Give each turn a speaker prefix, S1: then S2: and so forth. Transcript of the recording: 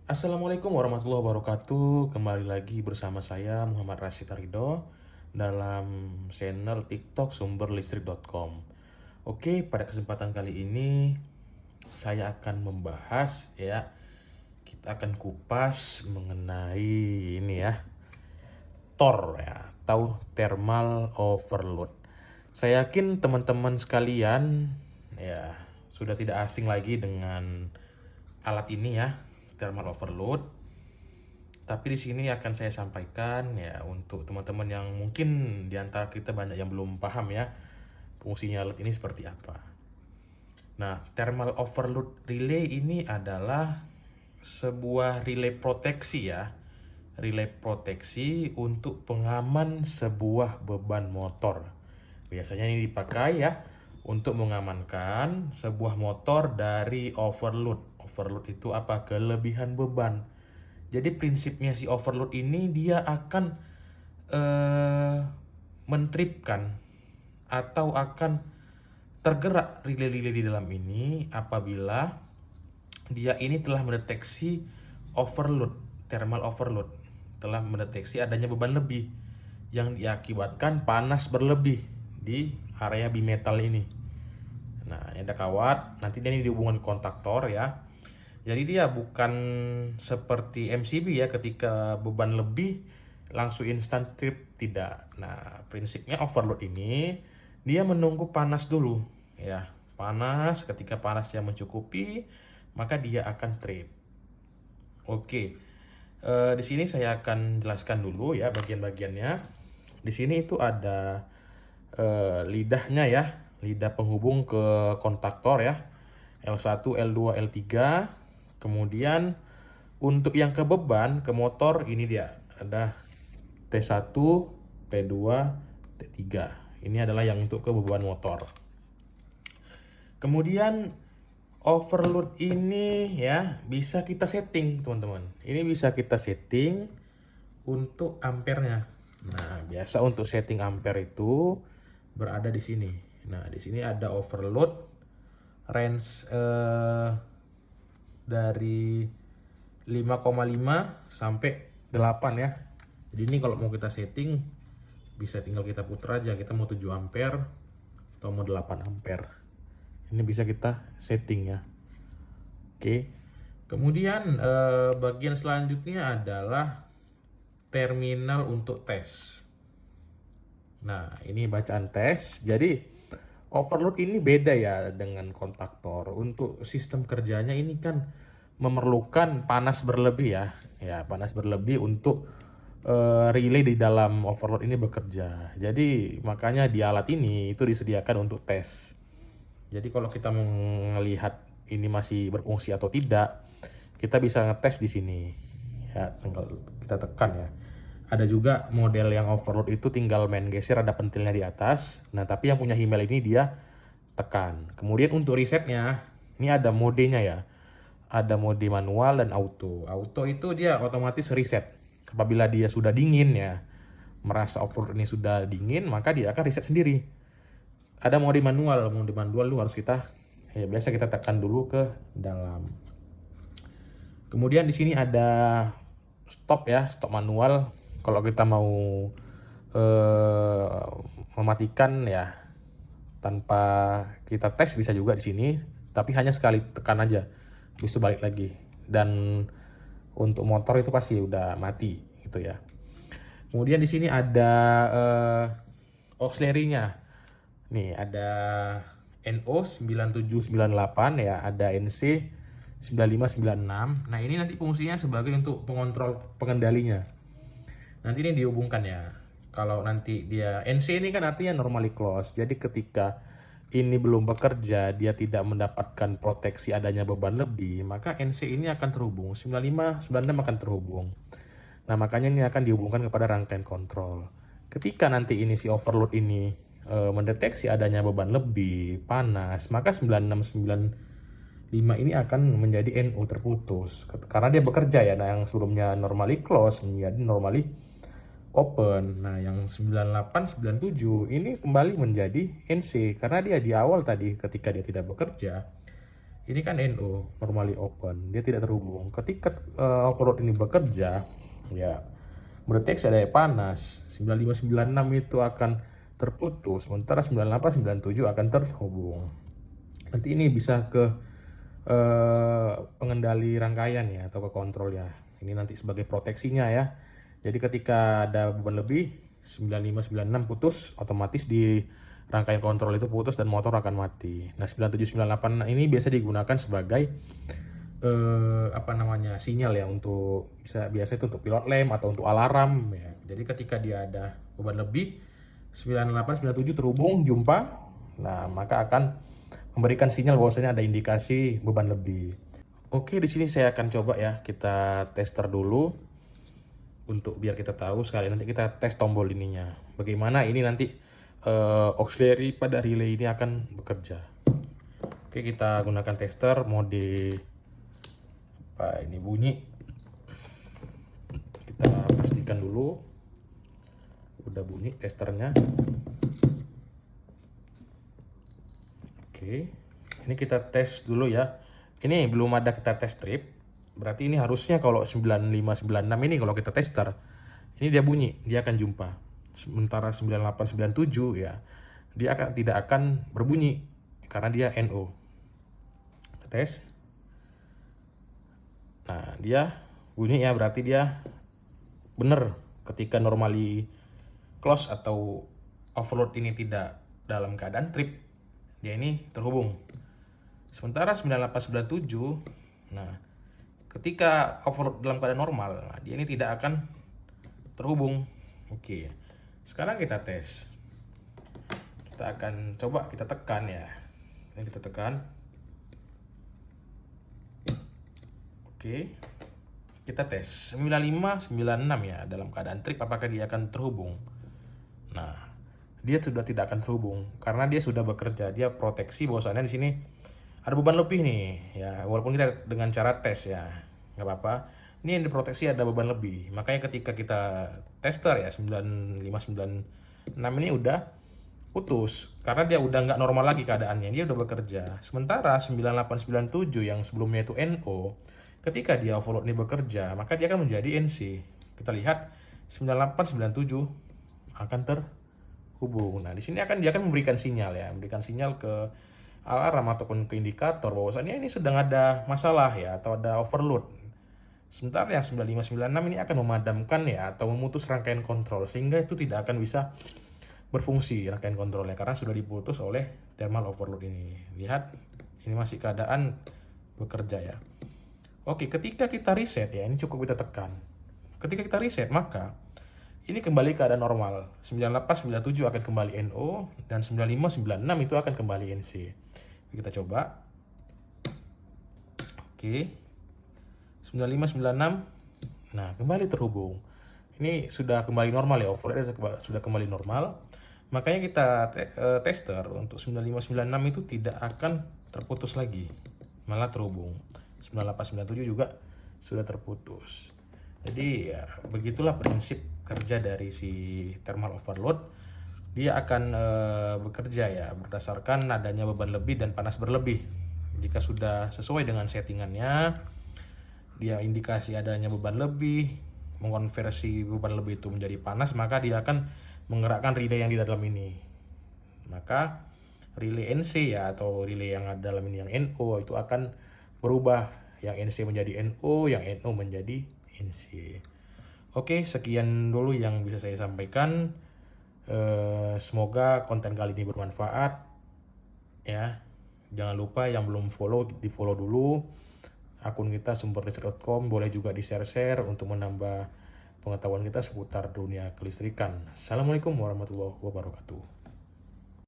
S1: Assalamualaikum warahmatullahi wabarakatuh. Kembali lagi bersama saya Muhammad Rashid Arido dalam channel TikTok sumberlistrik.com. Oke, pada kesempatan kali ini saya akan membahas kita akan kupas mengenai ini ya, TOR ya, atau thermal overload. Saya yakin teman-teman sekalian ya sudah tidak asing lagi dengan alat ini ya, thermal overload. Tapi di sini akan saya sampaikan ya untuk teman-teman yang mungkin di antara kita banyak yang belum paham ya fungsinya alat ini seperti apa. Nah, thermal overload relay ini adalah sebuah relay proteksi ya. Relay proteksi untuk pengaman sebuah beban motor. Biasanya ini dipakai ya untuk mengamankan sebuah motor dari overload. Overload itu apa? Kelebihan beban. Jadi prinsipnya si overload ini dia akan mentripkan atau akan tergerak relay-relay di dalam ini apabila dia ini telah mendeteksi overload, thermal overload, telah mendeteksi adanya beban lebih yang diakibatkan panas berlebih di area bimetal ini. Nah, ini ada kawat, nanti dia ini dihubungkan kontaktor ya. Jadi dia bukan seperti MCB ya, ketika beban lebih langsung instant trip, tidak. Nah, prinsipnya overload ini dia menunggu panas dulu ya. Panas, ketika panasnya mencukupi, maka dia akan trip. Oke. Di sini saya akan jelaskan dulu ya bagian-bagiannya. Di sini itu ada lidahnya ya, lidah penghubung ke kontaktor ya. L1, L2, L3. Kemudian untuk yang ke beban, ke motor ini dia ada T1, T2, T3. Ini adalah yang untuk ke beban motor. Kemudian overload ini ya bisa kita setting, teman-teman. Ini bisa kita setting untuk ampernya. Nah, biasa untuk setting ampere itu berada di sini. Nah, di sini ada overload range dari 5,5 sampai 8 ya. Jadi ini kalau mau kita setting bisa tinggal kita putar aja, kita mau 7 ampere atau mau 8 ampere. Ini bisa kita setting ya. Oke. Kemudian bagian selanjutnya adalah terminal untuk tes. Nah, ini bacaan tes. Jadi overload ini beda ya dengan kontaktor. Untuk sistem kerjanya ini kan memerlukan panas berlebih ya. Ya, panas berlebih untuk relay di dalam overload ini bekerja. Jadi makanya di alat ini itu disediakan untuk tes. Jadi kalau kita mau melihat ini masih berfungsi atau tidak, kita bisa ngetes di sini. Ya, tinggal kita tekan ya. Ada juga model yang overload itu tinggal main geser, ada pentilnya di atas. Nah, tapi yang punya Himmel ini dia tekan. Kemudian untuk resetnya, ini ada modenya ya. Ada mode manual dan auto. Auto itu dia otomatis reset. Apabila dia sudah dingin ya, merasa overload ini sudah dingin, maka dia akan reset sendiri. Ada mode manual lu harus kita ya biasa kita tekan dulu ke dalam. Kemudian di sini ada stop ya, stop manual. Kalau kita mau mematikan ya tanpa kita tes bisa juga di sini, tapi hanya sekali tekan aja, bisa balik lagi. Dan untuk motor itu pasti udah mati gitu ya. Kemudian di sini ada auxiliary-nya. Nih ada NO 9798 ya, ada NC 9596. Nah, ini nanti fungsinya sebagai untuk pengontrol pengendalinya. Nanti ini dihubungkan ya. Kalau nanti dia NC ini kan artinya normally close. Jadi ketika ini belum bekerja, dia tidak mendapatkan proteksi adanya beban lebih, maka NC ini akan terhubung. 9596 akan terhubung. Nah, makanya ini akan dihubungkan kepada rangkaian kontrol. Ketika nanti ini si overload ini mendeteksi adanya beban lebih, panas, maka 9695 ini akan menjadi NO terputus. Karena dia bekerja ya, nah yang sebelumnya normally close menjadi normally open. Nah, yang 9897 ini kembali menjadi NC karena dia di awal tadi ketika dia tidak bekerja, Ini kan NO, normally open, dia tidak terhubung. Ketika overload ini bekerja, ya mendeteksi ada panas, 9596 itu akan terputus, sementara 9897 akan terhubung. Nanti ini bisa ke pengendali rangkaian ya, atau ke kontrol ya. Ini nanti sebagai proteksinya ya. Jadi ketika ada beban lebih, 9596 putus, otomatis di rangkaian kontrol itu putus dan motor akan mati. Nah, 9798 ini biasa digunakan sebagai sinyal ya, untuk biasa itu untuk pilot lamp atau untuk alarm ya. Jadi ketika dia ada beban lebih 9897 terhubung jumpa, nah maka akan memberikan sinyal bahwasanya ada indikasi beban lebih. Oke, di sini saya akan coba ya, kita tester dulu untuk biar kita tahu. Sekali nanti kita tes tombol ininya, bagaimana ini nanti auxiliary pada relay ini akan bekerja. Oke, kita gunakan tester mode ini bunyi. Kita pastikan dulu udah bunyi testernya. Oke, ini kita tes dulu ya. Ini belum ada kita tes trip, berarti ini harusnya kalau 9596 ini kalau kita tester, ini dia bunyi, dia akan jumpa. Sementara 9897 ya, dia tidak akan berbunyi karena dia NO. Kita tes. Nah, dia bunyi ya, berarti dia benar ketika normally close atau overload ini tidak dalam keadaan trip, dia ini terhubung. Sementara 9897, nah ketika overload dalam keadaan normal, nah, dia ini tidak akan terhubung. Oke, sekarang kita tes. Kita akan coba kita tekan ya. Ini kita tekan. Oke, kita tes 9596 ya, dalam keadaan trip apakah dia akan terhubung. Nah, dia sudah tidak akan terhubung karena dia sudah bekerja, dia proteksi bahwasannya di sini ada beban lebih nih ya, walaupun kita dengan cara tes ya nggak apa-apa. Ini yang diproteksi ada beban lebih, makanya ketika kita tester ya 9596 ini udah putus karena dia udah nggak normal lagi keadaannya, dia udah bekerja. Sementara 9897 yang sebelumnya itu NO, ketika dia overload ini bekerja maka dia akan menjadi NC. Kita lihat 9897 akan terhubung. Nah, di sini dia akan memberikan sinyal ya, memberikan sinyal ke alarm ataupun ke indikator bahwasannya ini sedang ada masalah ya, atau ada overload. Sementara yang 9596 ini akan memadamkan ya, atau memutus rangkaian kontrol, sehingga itu tidak akan bisa berfungsi rangkaian kontrolnya karena sudah diputus oleh thermal overload ini. Lihat, ini masih keadaan bekerja ya. Oke, ketika kita reset ya, ini cukup kita tekan. Ketika kita reset, maka ini kembali keadaan normal. 9897 akan kembali NO dan 9596 itu akan kembali NC. Kita coba. Oke. 9596. Nah, kembali terhubung. Ini sudah kembali normal ya, overload sudah kembali normal. Makanya kita tester untuk 9596 itu tidak akan terputus lagi, malah terhubung. 9897 juga sudah terputus. Jadi ya begitulah prinsip kerja dari si thermal overload. Dia akan bekerja ya berdasarkan adanya beban lebih dan panas berlebih. Jika sudah sesuai dengan settingannya, dia indikasi adanya beban lebih, mengkonversi beban lebih itu menjadi panas, maka dia akan menggerakkan relay yang di dalam ini. Maka relay NC ya, atau relay yang ada dalam ini yang NO itu akan berubah, yang NC menjadi NO, yang NO menjadi NC. Oke, sekian dulu yang bisa saya sampaikan. Semoga konten kali ini bermanfaat ya. Jangan lupa yang belum follow, di follow dulu akun kita sumberlistrik.com, boleh juga di share untuk menambah pengetahuan kita seputar dunia kelistrikan. Assalamualaikum warahmatullahi wabarakatuh.